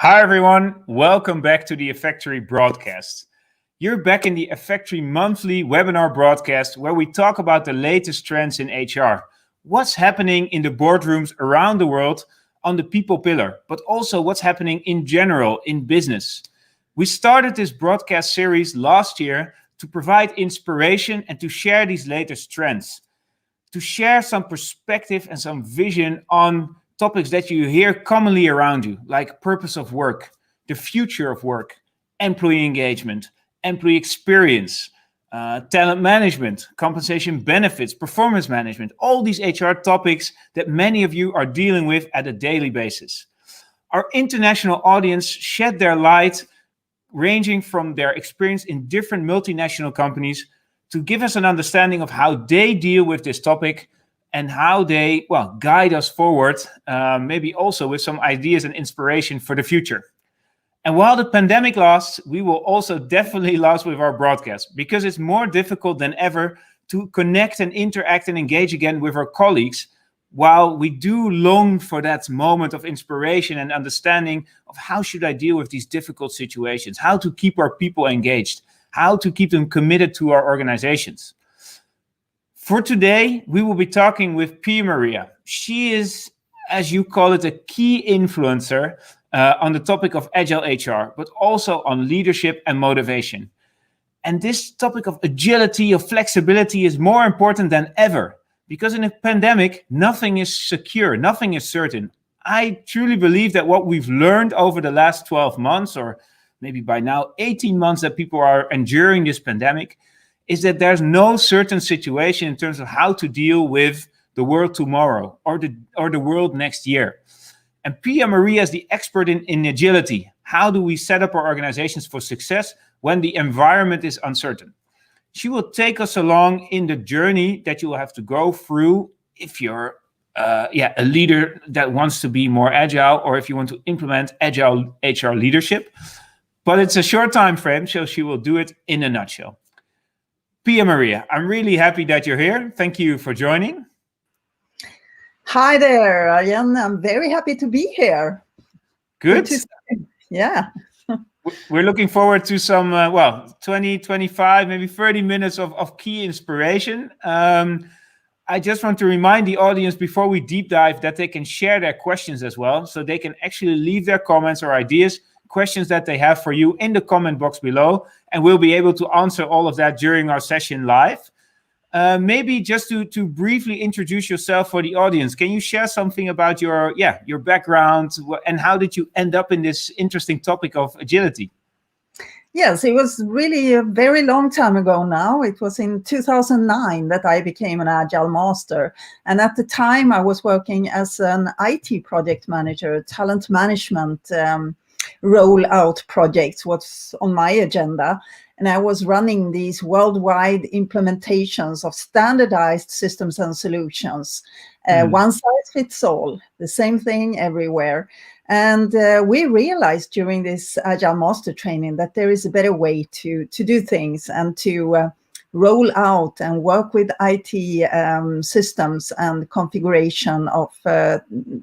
Hi everyone, welcome back to the Effectory broadcast. You're back in the Effectory monthly webinar broadcast where we talk about the latest trends in HR. What's happening in the boardrooms around the world on the people pillar, but also what's happening in general in business. We started this broadcast series last year to provide inspiration and to share these latest trends, to share some perspective and some vision on topics that you hear commonly around you, like purpose of work, the future of work, employee engagement, employee experience, talent management, compensation benefits, performance management, all these HR topics that many of you are dealing with at a daily basis. Our international audience shed their light, ranging from their experience in different multinational companies to give us an understanding of how they deal with this topic and how they, guide us forward, maybe also with some ideas and inspiration for the future. And while the pandemic lasts, we will also definitely last with our broadcast because it's more difficult than ever to connect and interact and engage again with our colleagues, while we do long for that moment of inspiration and understanding of how should I deal with these difficult situations, how to keep our people engaged, how to keep them committed to our organizations. For today, we will be talking with Pia-Maria. She is, as you call it, a key influencer on the topic of Agile HR, but also on leadership and motivation. And this topic of agility, of flexibility is more important than ever because in a pandemic, nothing is secure, nothing is certain. I truly believe that what we've learned over the last 12 months, or maybe by now 18 months that people are enduring this pandemic, is that there's no certain situation in terms of how to deal with the world tomorrow or the world next year. And Pia-Maria is the expert in agility. How do we set up our organizations for success when the environment is uncertain? She will take us along in the journey that you will have to go through if you're a leader that wants to be more agile, or if you want to implement agile HR leadership. But it's a short time frame, so she will do it in a nutshell. Pia-Maria, I'm really happy that you're here. Thank you for joining. Hi there, Arjen. I'm very happy to be here. Good. Yeah. We're looking forward to some, 20, 25, maybe 30 minutes of key inspiration. I just want to remind the audience before we deep dive that they can share their questions as well. So they can actually leave their comments or ideas, questions that they have for you in the comment box below. And we'll be able to answer all of that during our session live. Maybe just to briefly introduce yourself for the audience, can you share something about your background and how did you end up in this interesting topic of agility? Yes, it was really a very long time ago now. It was in 2009 that I became an Agile Master. And at the time I was working as an IT project manager, talent management rollout projects was on my agenda. And I was running these worldwide implementations of standardized systems and solutions. One size fits all, the same thing everywhere. And we realized during this Agile Master training that there is a better way to do things and to roll out and work with IT systems and configuration of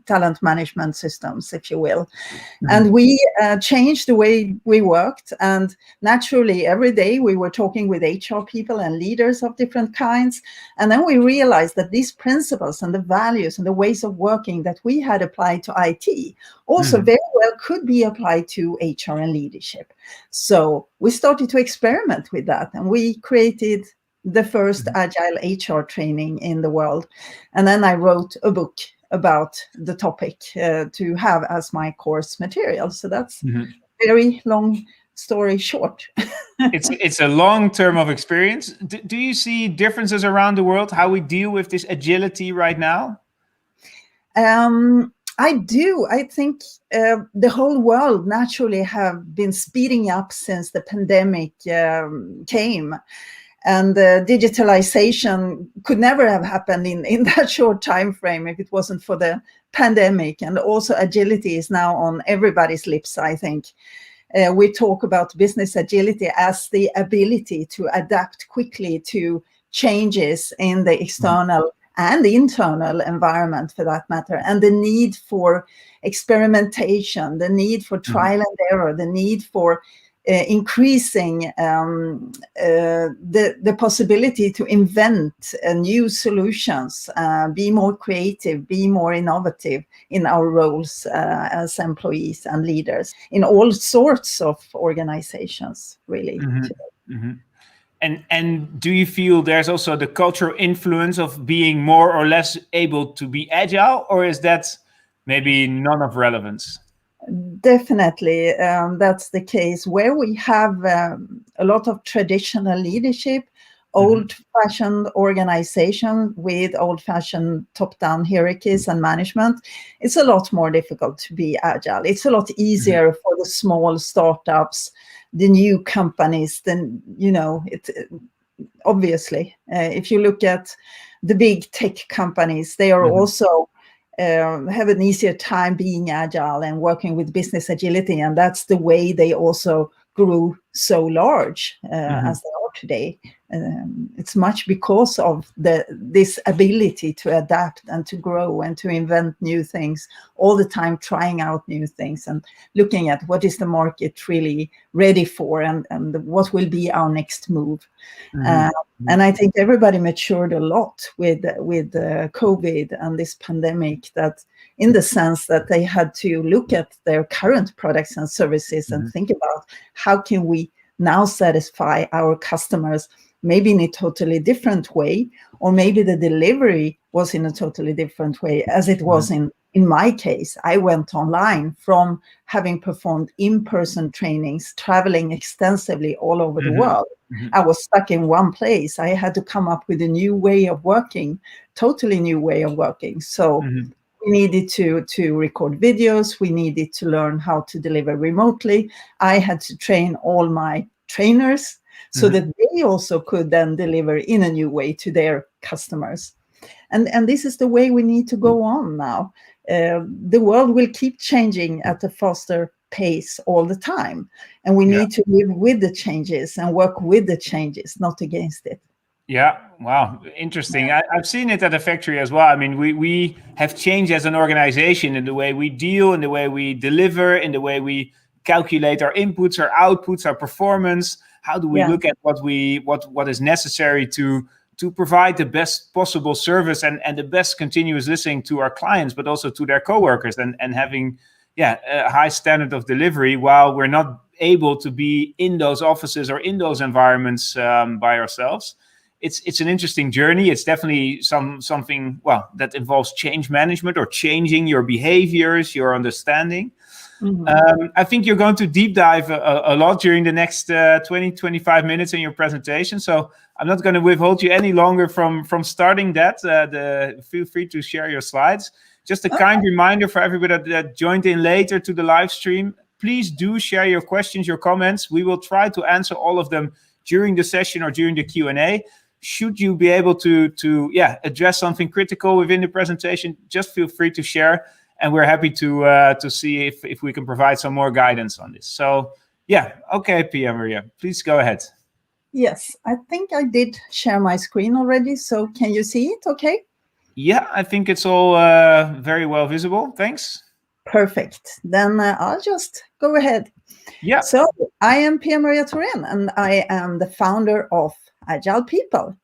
talent management systems, if you will. Mm-hmm. And we changed the way we worked. And naturally, every day we were talking with HR people and leaders of different kinds. And then we realized that these principles and the values and the ways of working that we had applied to IT also very well could be applied to HR and leadership. So we started to experiment with that, and we created the first Agile HR training in the world. And then I wrote a book about the topic to have as my course material. So that's very long story short. It's a long term of experience. Do you see differences around the world, how we deal with this agility right now? I do. I think the whole world naturally have been speeding up since the pandemic came. And digitalization could never have happened in that short time frame if it wasn't for the pandemic. And also agility is now on everybody's lips, I think. We talk about business agility as the ability to adapt quickly to changes in the external and the internal environment for that matter, and the need for experimentation, the need for trial and error, the need for increasing the possibility to invent new solutions, be more creative, be more innovative in our roles as employees and leaders in all sorts of organizations, really. And do you feel there's also the cultural influence of being more or less able to be agile, or is that maybe none of relevance? Definitely, that's the case. Where we have a lot of traditional leadership, old-fashioned organization with old-fashioned top-down hierarchies and management, it's a lot more difficult to be agile. It's a lot easier for the small startups, the new companies. Then, obviously, if you look at the big tech companies, they are also have an easier time being agile and working with business agility, and that's the way they also grew so large as they are today. It's much because of this ability to adapt and to grow and to invent new things all the time, trying out new things and looking at what is the market really ready for and what will be our next move. And I think everybody matured a lot with COVID and this pandemic, that in the sense that they had to look at their current products and services and think about how can we now satisfy our customers, maybe in a totally different way, or maybe the delivery was in a totally different way, as it was in my case. I went online from having performed in-person trainings, traveling extensively all over the world. I was stuck in one place. I had to come up with a new way of working, totally new way of working. So we needed to record videos. We needed to learn how to deliver remotely. I had to train all my trainers so that they also could then deliver in a new way to their customers. And this is the way we need to go on now. The world will keep changing at a faster pace all the time. And we need to live with the changes and work with the changes, not against it. Yeah, wow, interesting. I've seen it at the factory as well. I mean, we have changed as an organization in the way we deal, in the way we deliver, in the way we calculate our inputs, our outputs, our performance. How do we look at what is necessary to provide the best possible service and the best continuous listening to our clients, but also to their coworkers, and having a high standard of delivery while we're not able to be in those offices or in those environments by ourselves. It's an interesting journey. It's definitely something that involves change management or changing your behaviors, your understanding. I think you're going to deep dive a lot during the next 20-25 minutes in your presentation. So I'm not going to withhold you any longer from starting that. Feel free to share your slides. Just a kind reminder for everybody that joined in later to the live stream, please do share your questions, your comments. We will try to answer all of them during the session or during the Q&A. Should you be able to address something critical within the presentation, just feel free to share. And we're happy to see if we can provide some more guidance on this. So, okay, Pia-Maria, please go ahead. Yes, I think I did share my screen already. So can you see it okay? Yeah, I think it's all very well visible. Thanks. Perfect. Then I'll just go ahead. Yeah. So I am Pia-Maria Thoren, and I am the founder of Agile People.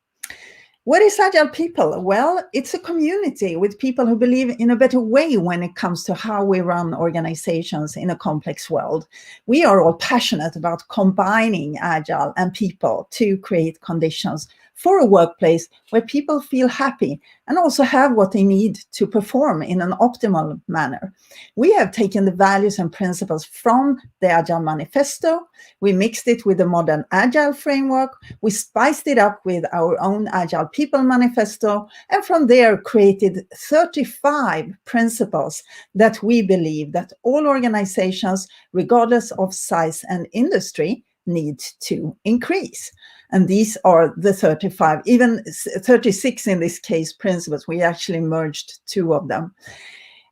What is Agile People? Well, it's a community with people who believe in a better way when it comes to how we run organizations in a complex world. We are all passionate about combining Agile and people to create conditions for a workplace where people feel happy and also have what they need to perform in an optimal manner. We have taken the values and principles from the Agile Manifesto. We mixed it with the modern Agile framework. We spiced it up with our own Agile People Manifesto, and from there created 35 principles that we believe that all organizations, regardless of size and industry, need to increase. And these are the 35, even 36 in this case, principles. We actually merged two of them.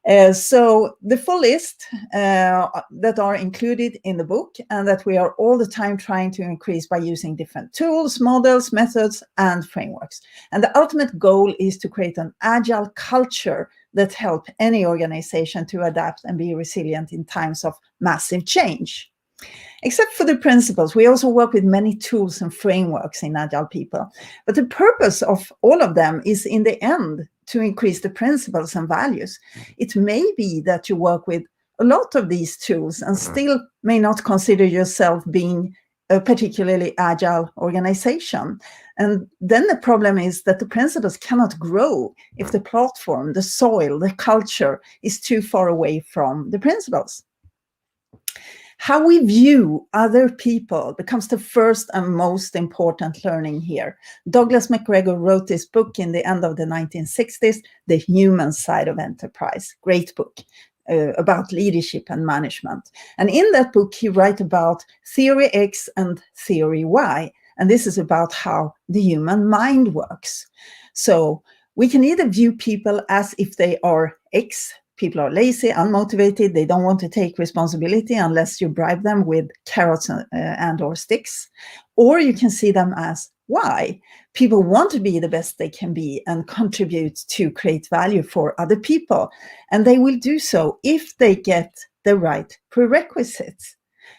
So the full list that are included in the book and that we are all the time trying to increase by using different tools, models, methods, and frameworks. And the ultimate goal is to create an agile culture that help any organization to adapt and be resilient in times of massive change. Except for the principles, we also work with many tools and frameworks in Agile People. But the purpose of all of them is in the end to increase the principles and values. It may be that you work with a lot of these tools and still may not consider yourself being a particularly agile organization. And then the problem is that the principles cannot grow if the platform, the soil, the culture is too far away from the principles. How we view other people becomes the first and most important learning here. Douglas McGregor wrote this book in the end of the 1960s, The Human Side of Enterprise. Great book about leadership and management. And in that book, he writes about theory X and theory Y. And this is about how the human mind works. So we can either view people as if they are X. People are lazy, unmotivated, they don't want to take responsibility unless you bribe them with carrots and or sticks. Or you can see them as Y. People want to be the best they can be and contribute to create value for other people. And they will do so if they get the right prerequisites.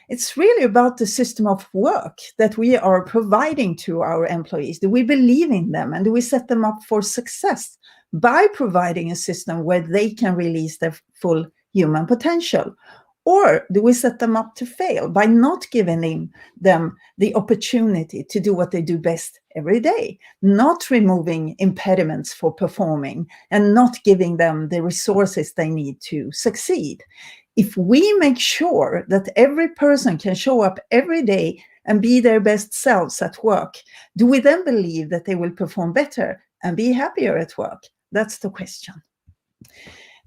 It's really about the system of work that we are providing to our employees. Do we believe in them and do we set them up for success by providing a system where they can release their full human potential? Or do we set them up to fail by not giving them the opportunity to do what they do best every day, not removing impediments for performing, and not giving them the resources they need to succeed? If we make sure that every person can show up every day and be their best selves at work, do we then believe that they will perform better and be happier at work? That's the question.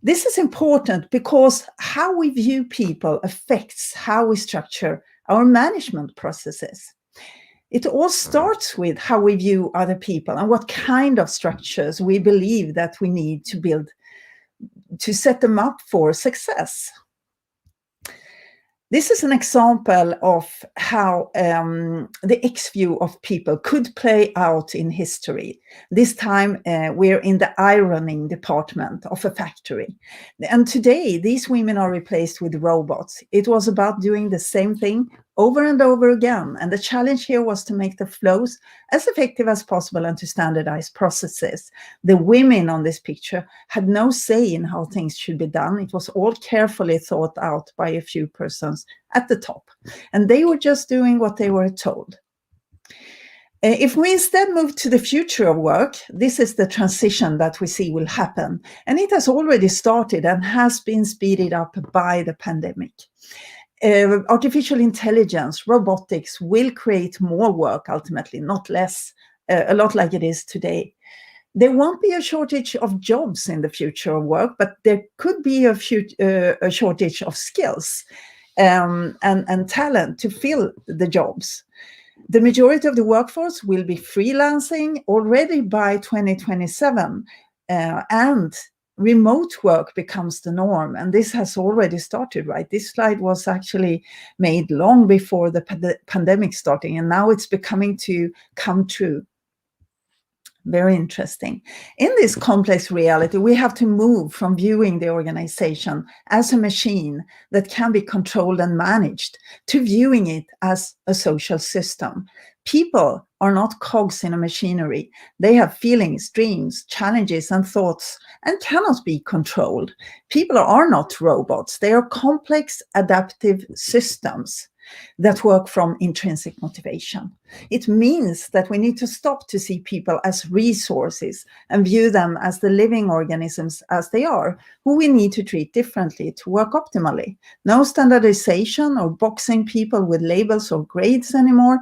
This is important because how we view people affects how we structure our management processes. It all starts with how we view other people and what kind of structures we believe that we need to build to set them up for success. This is an example of how the X view of people could play out in history. This time we're in the ironing department of a factory. And today these women are replaced with robots. It was about doing the same thing over and over again. And the challenge here was to make the flows as effective as possible and to standardize processes. The women on this picture had no say in how things should be done. It was all carefully thought out by a few persons at the top. And they were just doing what they were told. If we instead move to the future of work, this is the transition that we see will happen. And it has already started and has been speeded up by the pandemic. Artificial intelligence, robotics will create more work ultimately, not less, a lot like it is today. There won't be a shortage of jobs in the future of work, but there could be a shortage of skills and talent to fill the jobs. The majority of the workforce will be freelancing already by 2027, and remote work becomes the norm. And this has already started, right? This slide was actually made long before the pandemic starting, and now it's becoming to come true. Very interesting. In this complex reality, we have to move from viewing the organization as a machine that can be controlled and managed to viewing it as a social system. People are not cogs in a machinery. They have feelings, dreams, challenges, and thoughts, and cannot be controlled. People are not robots. They are complex, adaptive systems that work from intrinsic motivation. It means that we need to stop to see people as resources and view them as the living organisms as they are, who we need to treat differently to work optimally. No standardization or boxing people with labels or grades anymore,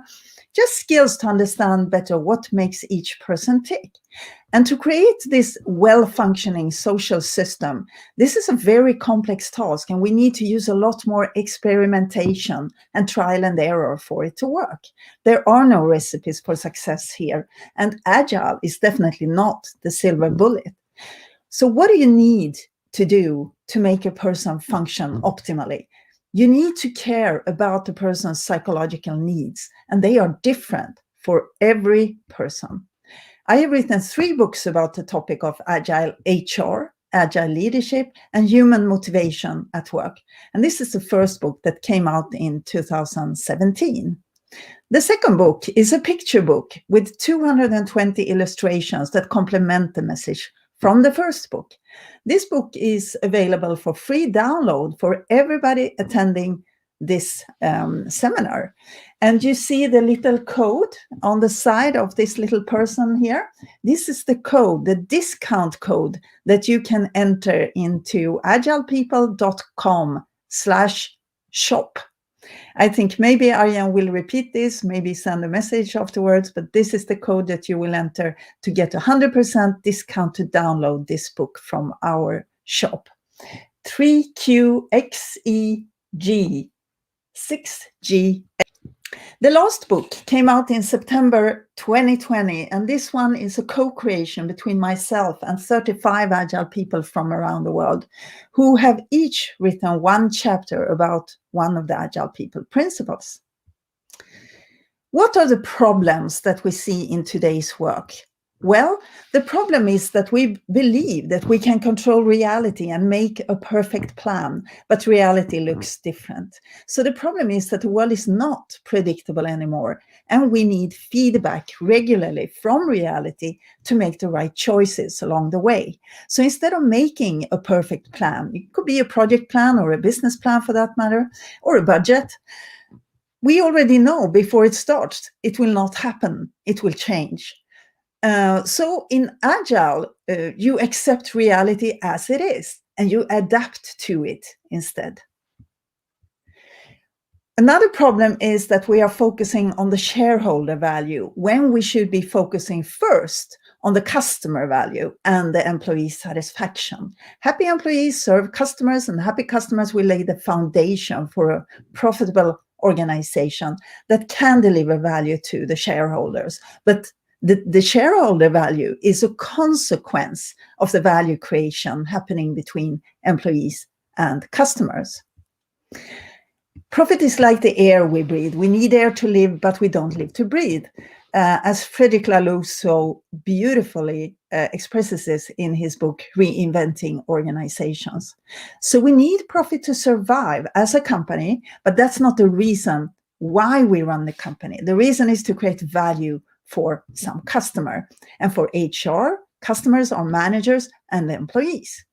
just skills to understand better what makes each person tick. And to create this well-functioning social system, this is a very complex task, and we need to use a lot more experimentation and trial and error for it to work. There are no recipes for success here, and Agile is definitely not the silver bullet. So what do you need to do to make a person function optimally. You need to care about the person's psychological needs, and they are different for every person. I have written 3 books about the topic of Agile HR, Agile leadership, and human motivation at work. And this is the first book that came out in 2017. The second book is a picture book with 220 illustrations that complement the message from the first book. This book is available for free download for everybody attending this seminar. And you see the little code on the side of this little person here. This is the code, the discount code that you can enter into agilepeople.com/shop. I think maybe Arjan will repeat this, maybe send a message afterwards, but this is the code that you will enter to get 100% discount to download this book from our shop. 3QXEG 6G. The last book came out in September 2020, and this one is a co-creation between myself and 35 Agile people from around the world who have each written one chapter about one of the Agile People principles. What are the problems that we see in today's work? Well, the problem is that we believe that we can control reality and make a perfect plan, but reality looks different. So the problem is that the world is not predictable anymore, and we need feedback regularly from reality to make the right choices along the way. So instead of making a perfect plan, it could be a project plan or a business plan for that matter, or a budget, we already know before it starts, it will not happen, it will change. So in Agile, you accept reality as it is, and you adapt to it instead. Another problem is that we are focusing on the shareholder value when we should be focusing first on the customer value and the employee satisfaction. Happy employees serve customers, and happy customers will lay the foundation for a profitable organization that can deliver value to the shareholders. But the shareholder value is a consequence of the value creation happening between employees and customers. Profit is like the air we breathe. We need air to live, but we don't live to breathe. As Frederick Laloux so beautifully expresses this in his book, Reinventing Organizations. So we need profit to survive as a company, but that's not the reason why we run the company. The reason is to create value for some customer. And for HR, customers are managers and employees.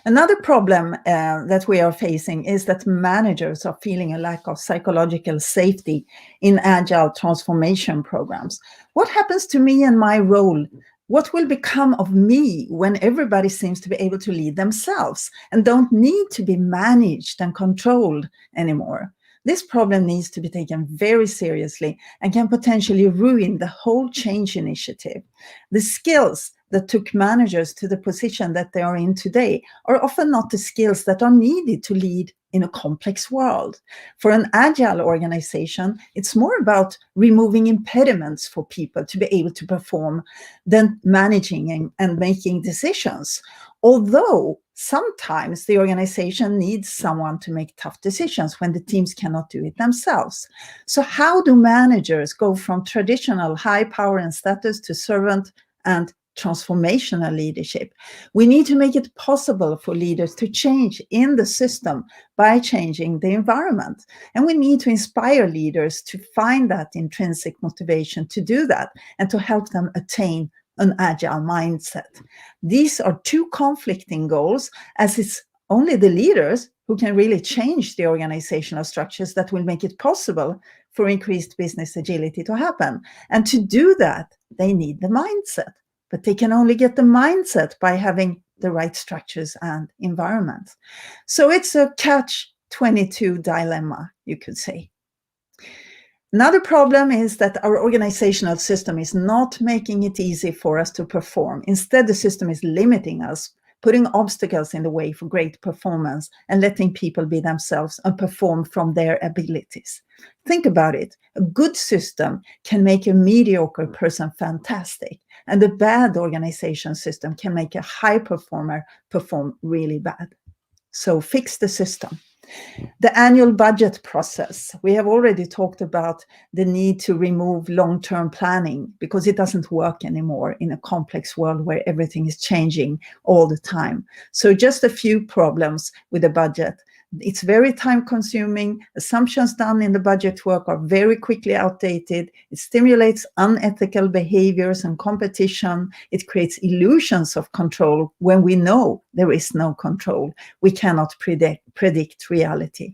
Another problem that we are facing is that managers are feeling a lack of psychological safety in Agile transformation programs. What happens to me and my role? What will become of me when everybody seems to be able to lead themselves and don't need to be managed and controlled anymore? This problem needs to be taken very seriously and can potentially ruin the whole change initiative. The skills that took managers to the position that they are in today are often not the skills that are needed to lead in a complex world. For an Agile organization, it's more about removing impediments for people to be able to perform than managing and making decisions. Although sometimes the organization needs someone to make tough decisions when the teams cannot do it themselves. So how do managers go from traditional high power and status to servant and transformational leadership? We need to make it possible for leaders to change in the system by changing the environment. And we need to inspire leaders to find that intrinsic motivation to do that and to help them attain an agile mindset. These are two conflicting goals, as it's only the leaders who can really change the organizational structures that will make it possible for increased business agility to happen. And to do that, they need the mindset. But they can only get the mindset by having the right structures and environment. So it's a catch-22 dilemma, you could say. Another problem is that our organizational system is not making it easy for us to perform. Instead, the system is limiting us putting obstacles in the way for great performance and letting people be themselves and perform from their abilities. Think about it. A good system can make a mediocre person fantastic, and a bad organization system can make a high performer perform really bad. So fix the system. The annual budget process. We have already talked about the need to remove long-term planning because it doesn't work anymore in a complex world where everything is changing all the time. So just a few problems with the budget. It's very time-consuming. Assumptions done in the budget work are very quickly outdated. It stimulates unethical behaviors and competition. It creates illusions of control when we know there is no control. We cannot predict reality.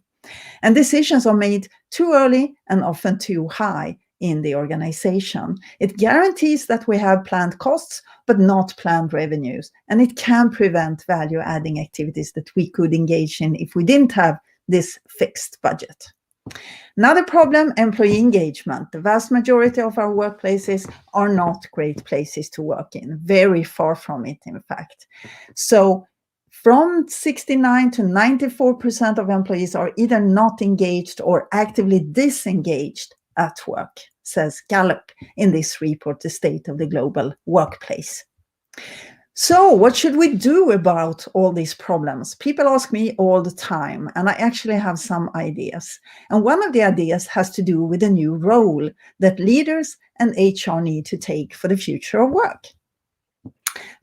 And decisions are made too early and often too high in the organization. It guarantees that we have planned costs, but not planned revenues. And it can prevent value-adding activities that we could engage in if we didn't have this fixed budget. Another problem, employee engagement. The vast majority of our workplaces are not great places to work in, very far from it, in fact. So from 69 to 94% of employees are either not engaged or actively disengaged at work, says Gallup in this report, The State of the Global Workplace. So what should we do about all these problems? People ask me all the time, and I actually have some ideas. And one of the ideas has to do with a new role that leaders and HR need to take for the future of work.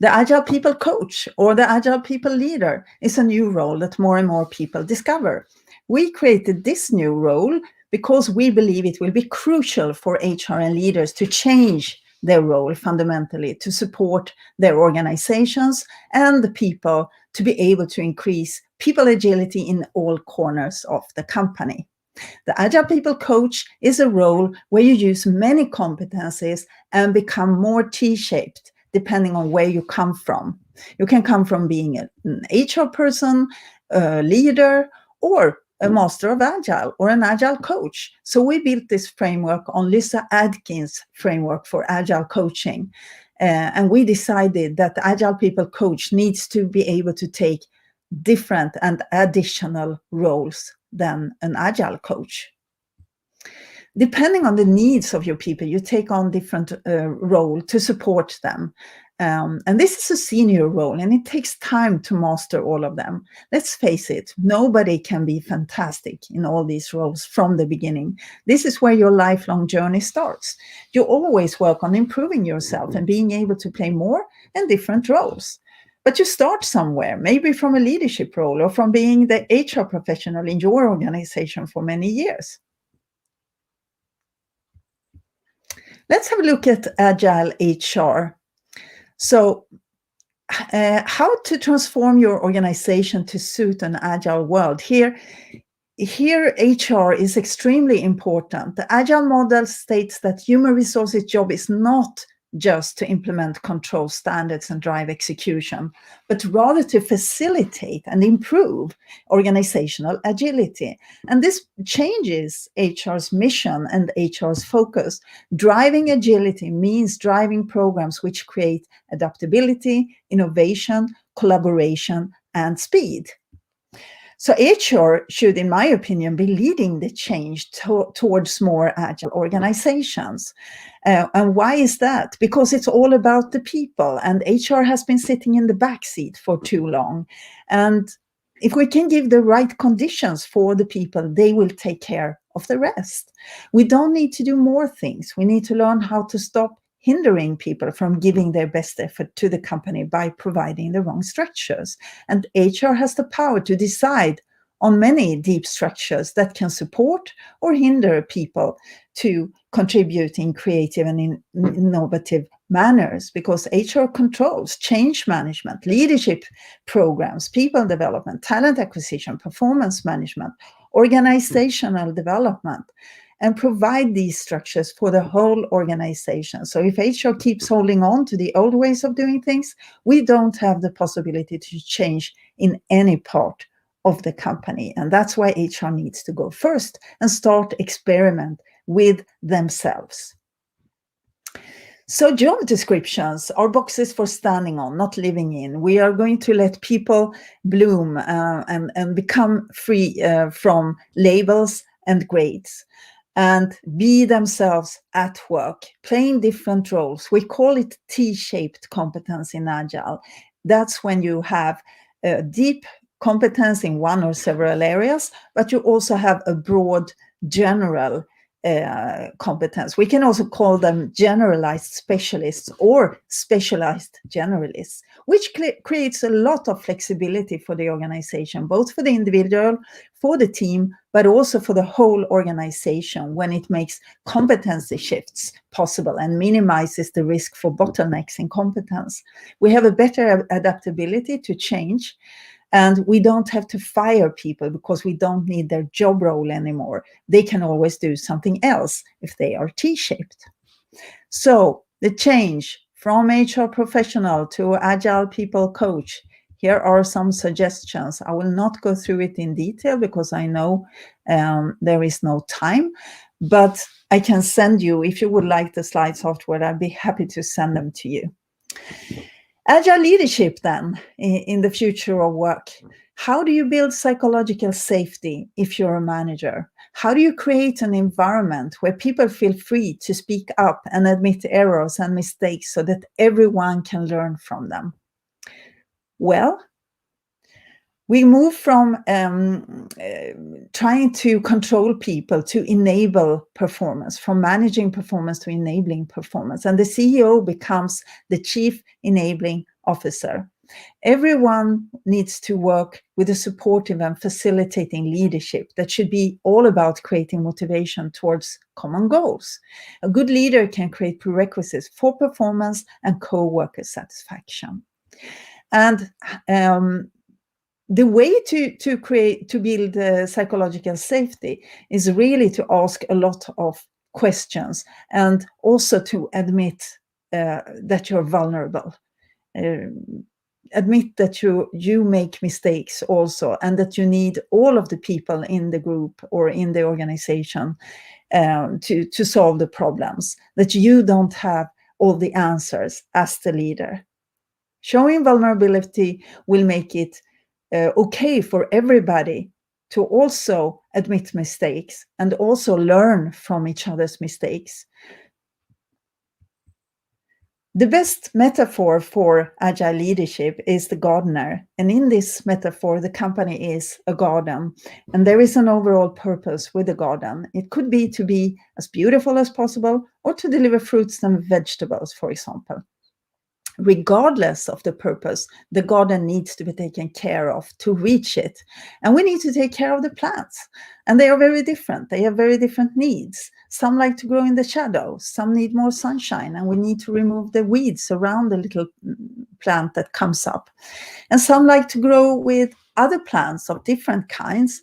The Agile People Coach or the Agile People Leader is a new role that more and more people discover. We created this new role because we believe it will be crucial for HR and leaders to change their role fundamentally to support their organizations and the people to be able to increase people agility in all corners of the company. The Agile People Coach is a role where you use many competencies and become more T-shaped depending on where you come from. You can come from being an HR person, a leader, or a master of Agile or an Agile coach. So we built this framework on Lisa Adkins' framework for Agile coaching. And we decided that the Agile People Coach needs to be able to take different and additional roles than an Agile coach. Depending on the needs of your people, you take on different role to support them. And this is a senior role, and it takes time to master all of them. Let's face it, nobody can be fantastic in all these roles from the beginning. This is where your lifelong journey starts. You always work on improving yourself and being able to play more and different roles. But you start somewhere, maybe from a leadership role or from being the HR professional in your organization for many years. Let's have a look at Agile HR. So how to transform your organization to suit an agile world. Here HR is extremely important. The Agile model states that human resources job is not just to implement control standards and drive execution, but rather to facilitate and improve organizational agility. And this changes HR's mission and HR's focus. Driving agility means driving programs which create adaptability, innovation, collaboration, and speed. So HR should, in my opinion, be leading the change towards more agile organizations. And why is that? Because it's all about the people, and HR has been sitting in the backseat for too long. And if we can give the right conditions for the people, they will take care of the rest. We don't need to do more things. We need to learn how to stop hindering people from giving their best effort to the company by providing the wrong structures. And HR has the power to decide on many deep structures that can support or hinder people to contribute in creative and innovative manners, because HR controls change management, leadership programs, people development, talent acquisition, performance management, organizational development, and provide these structures for the whole organization. So if HR keeps holding on to the old ways of doing things, we don't have the possibility to change in any part of the company. And that's why HR needs to go first and start experiment with themselves. So job descriptions are boxes for standing on, not living in. We are going to let people bloom and become free from labels and grades and be themselves at work, playing different roles. We call it T-shaped competence in Agile. That's when you have a deep competence in one or several areas, but you also have a broad general competence. We can also call them generalized specialists or specialized generalists, which creates a lot of flexibility for the organization, both for the individual, for the team, but also for the whole organization when it makes competency shifts possible and minimizes the risk for bottlenecks in competence. We have a better adaptability to change. And we don't have to fire people because we don't need their job role anymore. They can always do something else if they are T-shaped. So the change from HR professional to Agile People Coach, here are some suggestions. I will not go through it in detail because I know there is no time, but I can send you, if you would like the slides afterward, I'd be happy to send them to you. Agile leadership then, in the future of work. How do you build psychological safety if you're a manager? How do you create an environment where people feel free to speak up and admit errors and mistakes so that everyone can learn from them? Well, we move from trying to control people to enable performance, from managing performance to enabling performance. And the CEO becomes the chief enabling officer. Everyone needs to work with a supportive and facilitating leadership that should be all about creating motivation towards common goals. A good leader can create prerequisites for performance and co-worker satisfaction. And the way to build psychological safety is really to ask a lot of questions and also to admit that you're vulnerable. Admit that you make mistakes also, and that you need all of the people in the group or in the organization to solve the problems, that you don't have all the answers as the leader. Showing vulnerability will make it okay for everybody to also admit mistakes and also learn from each other's mistakes. The best metaphor for agile leadership is the gardener. And in this metaphor, the company is a garden. And there is an overall purpose with the garden. It could be to be as beautiful as possible or to deliver fruits and vegetables, for example. Regardless of the purpose, the garden needs to be taken care of to reach it. And we need to take care of the plants. And they are very different. They have very different needs. Some like to grow in the shadow. Some need more sunshine. And we need to remove the weeds around the little plant that comes up. And some like to grow with other plants of different kinds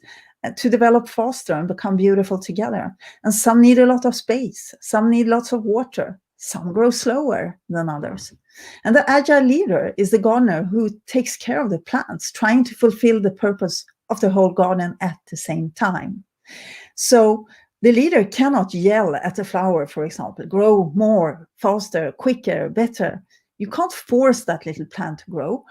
to develop faster and become beautiful together. And some need a lot of space. Some need lots of water. Some grow slower than others. And the agile leader is the gardener who takes care of the plants, trying to fulfill the purpose of the whole garden at the same time. So the leader cannot yell at the flower, for example, grow more, faster, quicker, better. You can't force that little plant to grow.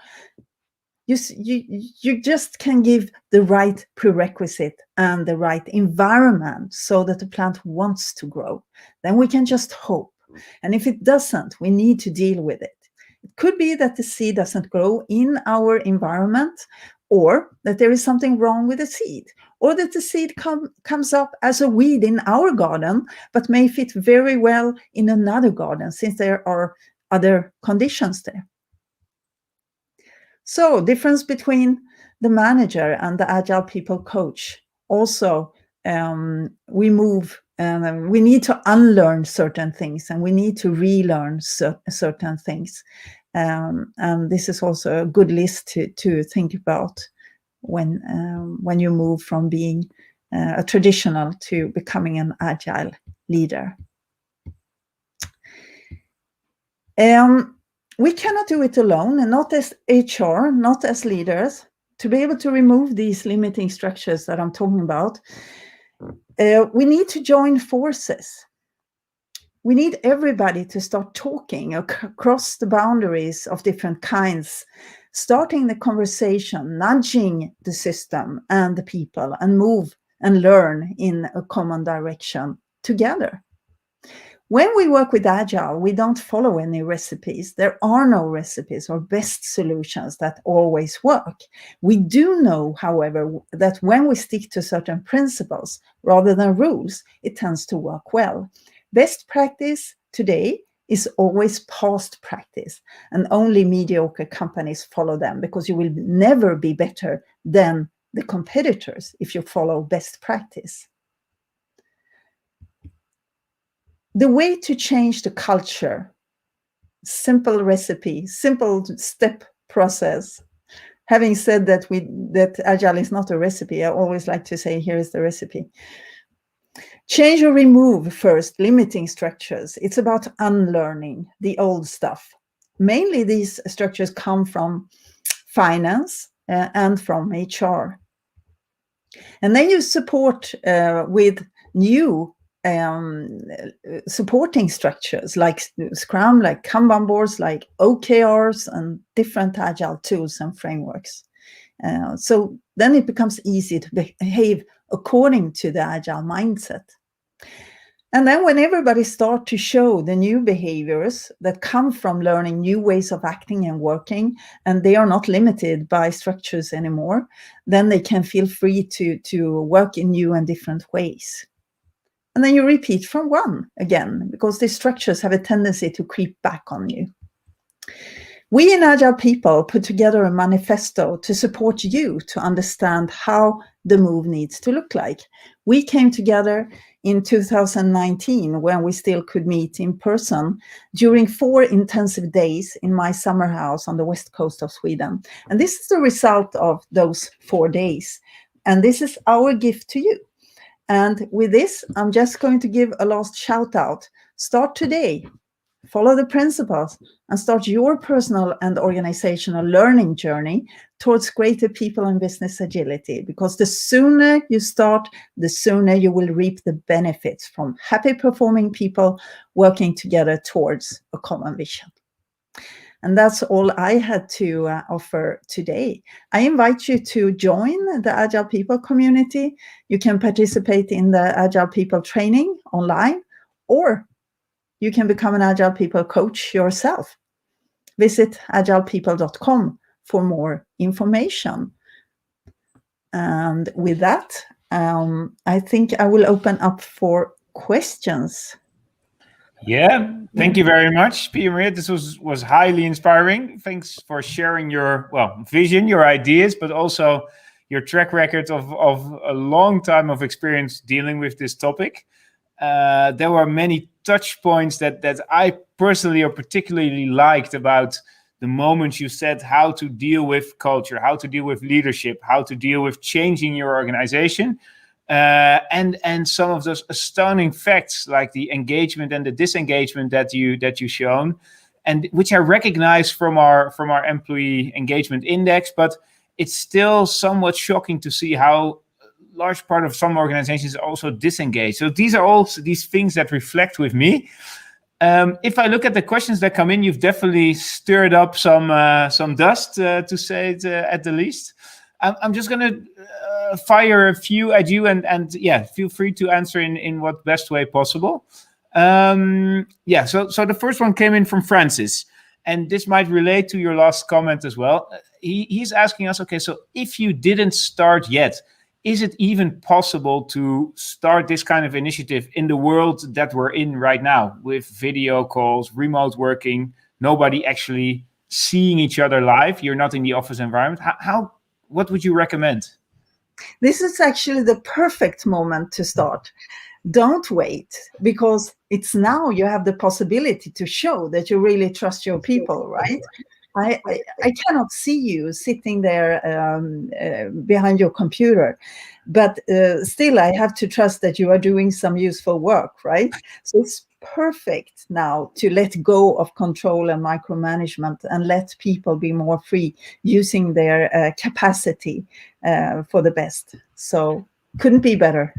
You just can give the right prerequisite and the right environment so that the plant wants to grow. Then we can just hope. And if it doesn't, we need to deal with it. It could be that the seed doesn't grow in our environment, or that there is something wrong with the seed, or that the seed comes up as a weed in our garden, but may fit very well in another garden since there are other conditions there. So, difference between the manager and the Agile People Coach. Also, we need to unlearn certain things and we need to relearn certain things. And this is also a good list to think about when you move from being a traditional to becoming an agile leader. We cannot do it alone, and not as HR, not as leaders. To be able to remove these limiting structures that I'm talking about, we need to join forces. We need everybody to start talking across the boundaries of different kinds, starting the conversation, nudging the system and the people, and move and learn in a common direction together. When we work with Agile, we don't follow any recipes. There are no recipes or best solutions that always work. We do know, however, that when we stick to certain principles rather than rules, it tends to work well. Best practice today is always past practice, and only mediocre companies follow them, because you will never be better than the competitors if you follow best practice. The way to change the culture, simple recipe, simple step process. Having said that Agile is not a recipe, I always like to say, here is the recipe. Change or remove first limiting structures. It's about unlearning the old stuff. Mainly these structures come from finance and from HR. And then you support with new supporting structures like Scrum, like Kanban boards, like OKRs, and different Agile tools and frameworks. So then it becomes easy to behave according to the Agile mindset. And then when everybody starts to show the new behaviors that come from learning new ways of acting and working, and they are not limited by structures anymore, then they can feel free to work in new and different ways. And then you repeat from one again, because these structures have a tendency to creep back on you. We in Agile People put together a manifesto to support you to understand how the move needs to look like. We came together in 2019, when we still could meet in person, during 4 intensive days in my summer house on the west coast of Sweden. And this is the result of those 4 days. And this is our gift to you. And with this, I'm just going to give a last shout out. Start today. Follow the principles and start your personal and organizational learning journey towards greater people and business agility. Because the sooner you start, the sooner you will reap the benefits from happy performing people working together towards a common vision. And that's all I had to offer today. I invite you to join the Agile People community. You can participate in the Agile People training online, or you can become an Agile People coach yourself. Visit agilepeople.com for more information. And with that, I think I will open up for questions. Yeah, thank you very much, Pia-Maria. This was highly inspiring. Thanks for sharing your vision, your ideas, but also your track record of a long time of experience dealing with this topic. There were many touch points that I personally or particularly liked about the moments you said how to deal with culture, how to deal with leadership, how to deal with changing your organization. And some of those astounding facts like the engagement and the disengagement that you shown, and which I recognize from our employee engagement index, but it's still somewhat shocking to see how large part of some organizations also disengage. So these are all these things that reflect with me. If I look at the questions that come in, you've definitely stirred up some dust, to say it at the least. I'm just going to fire a few at you, and yeah, feel free to answer in what best way possible. So the first one came in from Francis, and this might relate to your last comment as well. He's asking us, okay, so if you didn't start yet, is it even possible to start this kind of initiative in the world that we're in right now, with video calls, remote working, nobody actually seeing each other live? You're not in the office environment. What would you recommend? This is actually the perfect moment to start. Don't wait, because it's now you have the possibility to show that you really trust your people, right? I cannot see you sitting there behind your computer, but still I have to trust that you are doing some useful work, right? So it's perfect now to let go of control and micromanagement and let people be more free using their capacity for the best. So couldn't be better.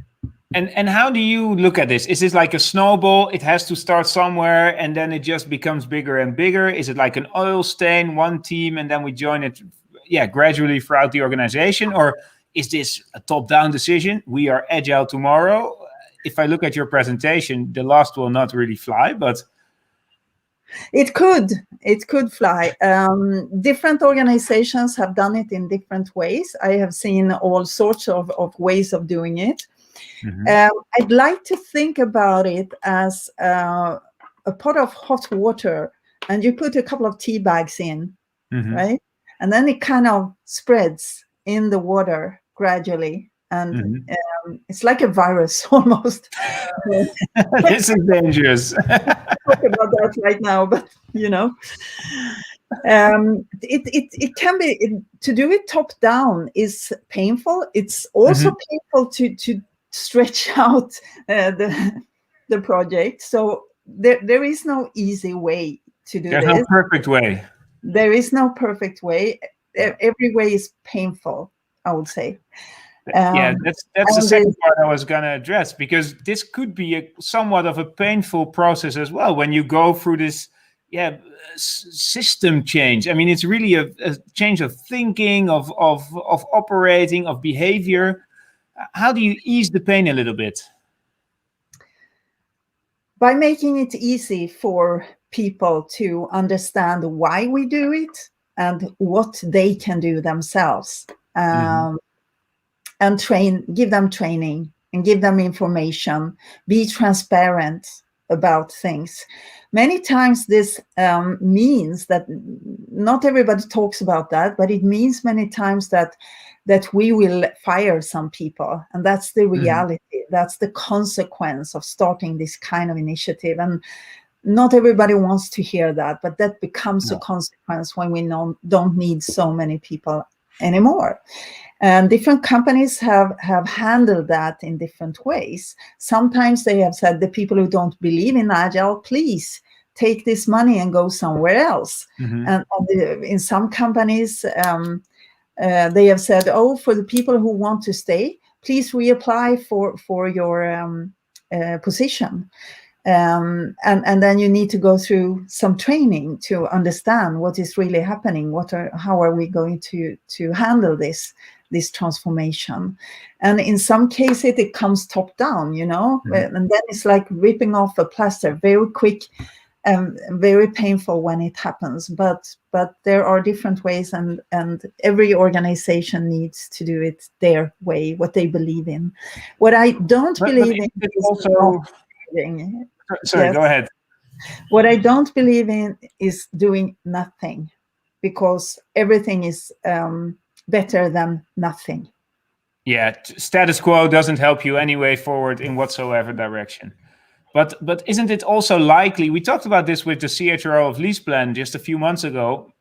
And how do you look at this? Is this like a snowball? It has to start somewhere and then it just becomes bigger and bigger. Is it like an oil stain, one team, and then we join it, gradually throughout the organization? Or is this a top-down decision? We are agile tomorrow. If I look at your presentation, the last will not really fly, but it could fly. Different organizations have done it in different ways. I have seen all sorts of ways of doing it. I'd like to think about it as a pot of hot water, and you put a couple of tea bags in, right? And then it kind of spreads in the water gradually. And it's like a virus almost. This is dangerous. Talk about that right now, but it can be, to do it top down is painful. It's also painful to stretch out the project. So there is no easy way to do this. There's no perfect way. There is no perfect way. Every way is painful, I would say. That's the second part I was going to address, because this could be somewhat of a painful process as well when you go through this system change. I mean, it's really a change of thinking, of operating, of behavior. How do you ease the pain a little bit? By making it easy for people to understand why we do it and what they can do themselves. And give them training and give them information, be transparent about things. Many times this means that not everybody talks about that, but it means many times that we will fire some people. And that's the reality. That's the consequence of starting this kind of initiative. And not everybody wants to hear that, but that becomes a consequence when we don't need so many people anymore. And different companies have handled that in different ways. Sometimes they have said, the people who don't believe in Agile, please take this money and go somewhere else. And in some companies, they have said, for the people who want to stay, please reapply for your position. And then you need to go through some training to understand what is really happening. How are we going to handle this transformation? And in some cases it comes top down, and then it's like ripping off a plaster, very quick and very painful when it happens. But there are different ways, and every organization needs to do it their way, what they believe in. What I don't believe in is also. Sorry, yes. Go ahead. What I don't believe in is doing nothing, because everything is better than nothing. Yeah, status quo doesn't help you anyway forward in whatsoever direction. But isn't it also likely, we talked about this with the CHRO of LeasePlan just a few months ago,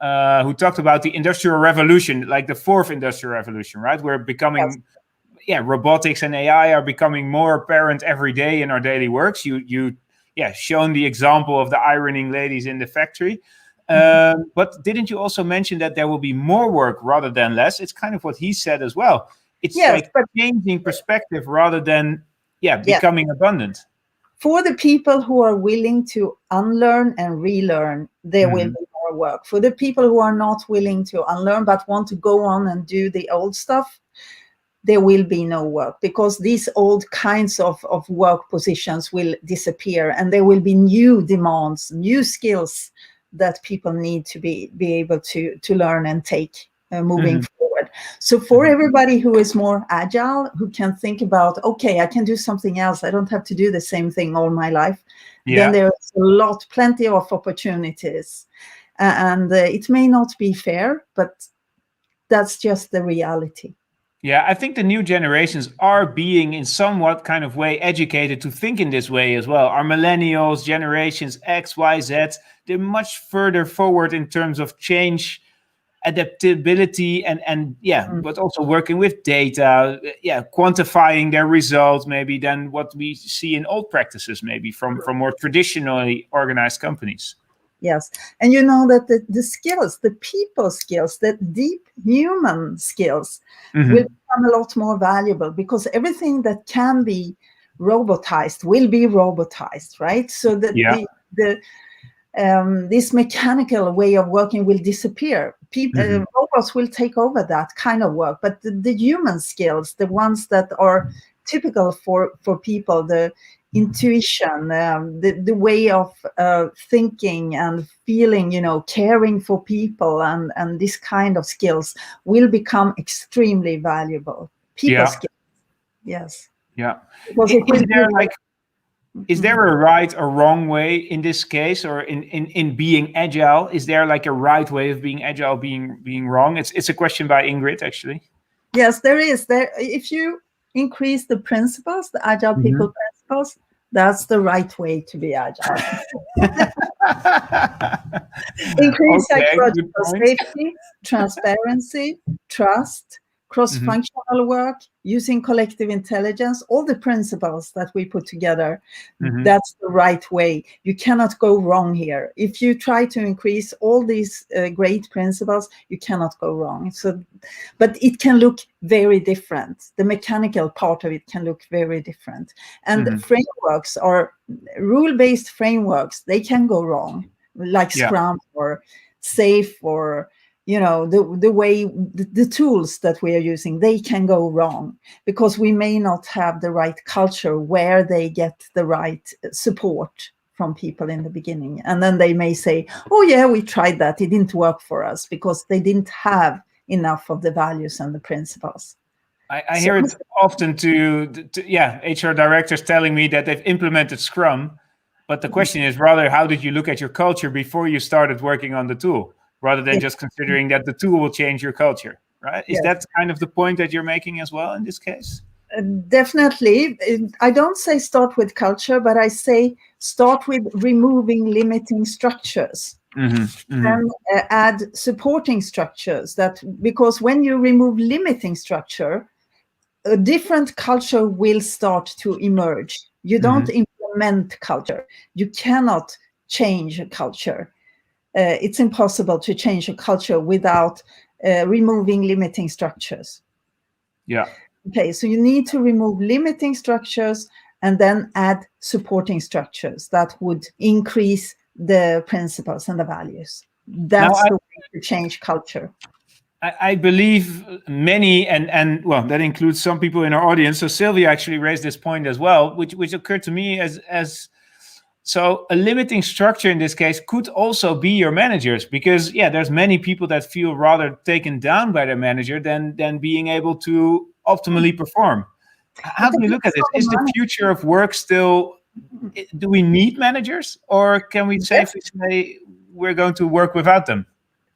who talked about the industrial revolution, like the fourth industrial revolution, right? We're becoming, robotics and AI are becoming more apparent every day in our daily works. You shown the example of the ironing ladies in the factory. But didn't you also mention that there will be more work rather than less? It's kind of what he said as well. It's changing perspective rather than becoming abundant. For the people who are willing to unlearn and relearn, there will be more work. For the people who are not willing to unlearn but want to go on and do the old stuff, there will be no work, because these old kinds of work positions will disappear, and there will be new demands, new skills that people need to be able to learn and take moving forward. So for everybody who is more agile, who can think about, okay, I can do something else, I don't have to do the same thing all my life, then there's plenty of opportunities. And it may not be fair, but that's just the reality. Yeah, I think the new generations are being in somewhat kind of way educated to think in this way as well. Our millennials, generations X, Y, Z, they're much further forward in terms of change, adaptability, but also working with data, quantifying their results maybe than what we see in old practices, maybe from more traditionally organized companies. Yes. And you know that the skills, the people skills, the deep human skills will become a lot more valuable, because everything that can be robotized, will be robotized, right? So that Yeah. this mechanical way of working will disappear. Robots will take over that kind of work, but the human skills, the ones that are typical for people, the intuition, the way of thinking and feeling, caring for people, and this kind of skills will become extremely valuable. People skills, yes. Yeah. Because it will be is there a right or wrong way in this case, or in being agile? Is there like a right way of being agile, being wrong? It's a question by Ingrid, actually. Yes, there is. If you increase the principles, the agile people principles, that's the right way to be agile. Increase psychological safety, transparency, trust, cross-functional work, using collective intelligence, all the principles that we put together, that's the right way. You cannot go wrong here. If you try to increase all these great principles, you cannot go wrong. So, but it can look very different. The mechanical part of it can look very different. And frameworks are rule-based frameworks. They can go wrong, like Scrum or SAFe, or the way the tools that we are using, they can go wrong because we may not have the right culture where they get the right support from people in the beginning. And then they may say, oh yeah, we tried that, it didn't work for us, because they didn't have enough of the values and the principles. I hear it often to HR directors telling me that they've implemented Scrum, but the question is rather, how did you look at your culture before you started working on the tool, rather than just considering that the tool will change your culture, right? Is that kind of the point that you're making as well in this case? Definitely. I don't say start with culture, but I say start with removing limiting structures. And add supporting structures, because when you remove limiting structure, a different culture will start to emerge. You don't implement culture. You cannot change a culture. It's impossible to change a culture without removing limiting structures. Yeah. Okay, so you need to remove limiting structures and then add supporting structures that would increase the principles and the values. That's the way to change culture. I believe many, and well, that includes some people in our audience. So Sylvia actually raised this point as well, which occurred to me as so a limiting structure in this case could also be your managers, because there's many people that feel rather taken down by their manager than being able to optimally perform. How do you look at this? Is the future of work still? Do we need managers, or can we safely say we're going to work without them?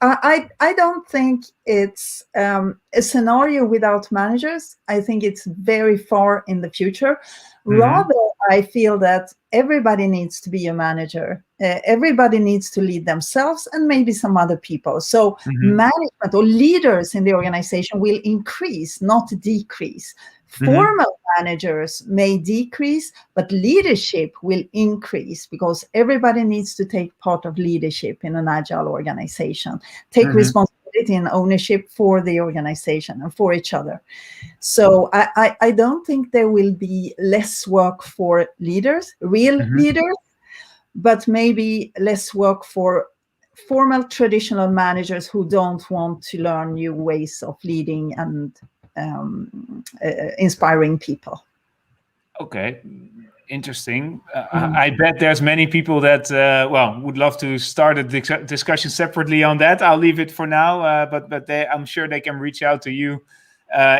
I don't think it's a scenario without managers. I think it's very far in the future. Rather, I feel that everybody needs to be a manager. Everybody needs to lead themselves and maybe some other people. So management or leaders in the organization will increase, not decrease. Formal managers may decrease, but leadership will increase, because everybody needs to take part of leadership in an agile organization, take responsibility and ownership for the organization and for each other. So I don't think there will be less work for leaders, real leaders, but maybe less work for formal traditional managers who don't want to learn new ways of leading and inspiring people. Okay, interesting. I bet there's many people that would love to start a discussion separately on that. I'll leave it for now, but I'm sure they can reach out to you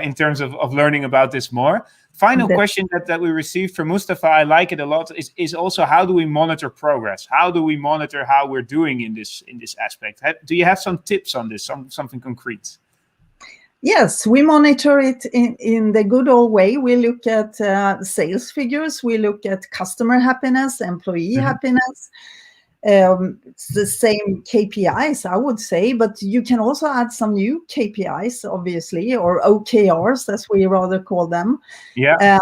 in terms of learning about this more. Final question that we received from Mustafa, I like it a lot, is also, how do we monitor progress? How do we monitor how we're doing in this aspect? Do you have some tips on this, something concrete? Yes, we monitor it in the good old way. We look at sales figures. We look at customer happiness, employee happiness. It's the same KPIs, I would say, but you can also add some new KPIs, obviously, or OKRs, as we rather call them. Yeah.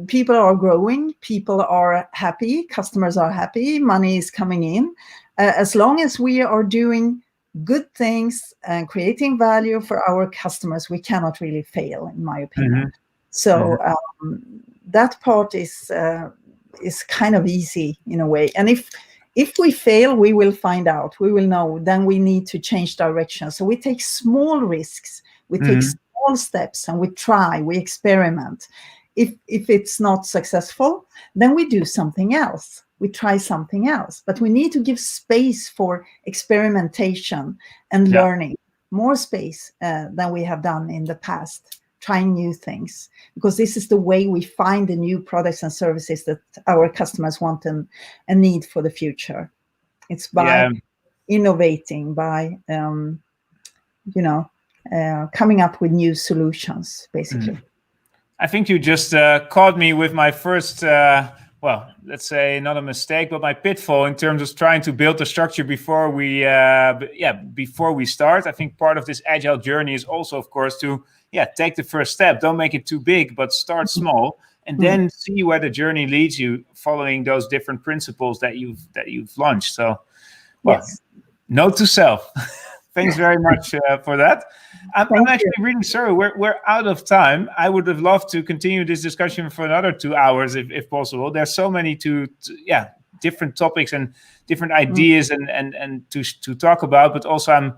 People are growing, people are happy, customers are happy, money is coming in. As long as we are doing good things and creating value for our customers, we cannot really fail, in my opinion. So that part is kind of easy in a way. And if we fail, we will find out. We will know. Then we need to change direction. So we take small risks. We take small steps, and we try. We experiment. If it's not successful, then we do something else. We try something else. But we need to give space for experimentation and learning. More space than we have done in the past. Trying new things, because this is the way we find the new products and services that our customers want and need for the future. It's by innovating, by coming up with new solutions, basically. I think you just caught me with my first, well, let's say not a mistake, but my pitfall in terms of trying to build the structure before we start. I think part of this agile journey is also, of course, to take the first step. Don't make it too big, but start small, and then see where the journey leads you, following those different principles that you've launched. So, note to self. Thanks very much for that. I'm actually really sorry. We're out of time. I would have loved to continue this discussion for another 2 hours if possible. There's so many different topics and different ideas and to talk about, but also I'm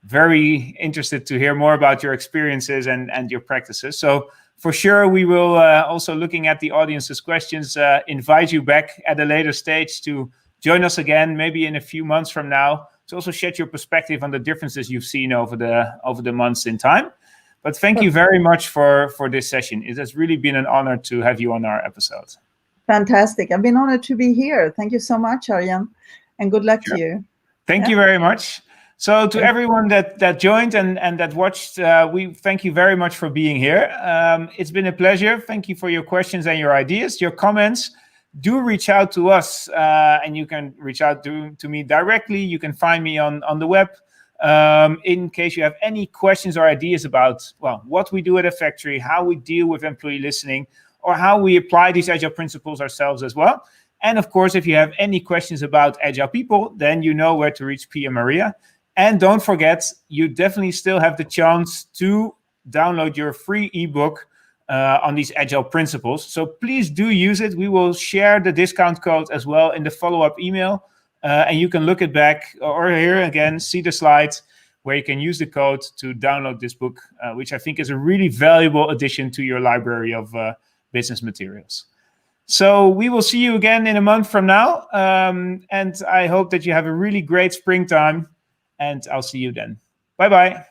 very interested to hear more about your experiences and your practices. So for sure, we will also, looking at the audience's questions, invite you back at a later stage to join us again, maybe in a few months from now, to also shed your perspective on the differences you've seen over the months in time. But thank you very much for this session. It has really been an honor to have you on our episode. Fantastic. I've been honored to be here. Thank you so much, Arjen, and good luck to you. Thank you very much. So to everyone that joined and that watched, we thank you very much for being here. It's been a pleasure. Thank you for your questions and your ideas, your comments. Do reach out to us, and you can reach out to me directly. You can find me on the web. In case you have any questions or ideas about, what we do at a factory, how we deal with employee listening, or how we apply these agile principles ourselves as well. And of course, if you have any questions about agile people, then you know where to reach Pia-Maria. And don't forget, you definitely still have the chance to download your free ebook on these agile principles. So please do use it. We will share the discount code as well in the follow-up email. And you can look it back, or here again, see the slides where you can use the code to download this book, which I think is a really valuable addition to your library of business materials. So we will see you again in a month from now. And I hope that you have a really great springtime. And I'll see you then. Bye-bye.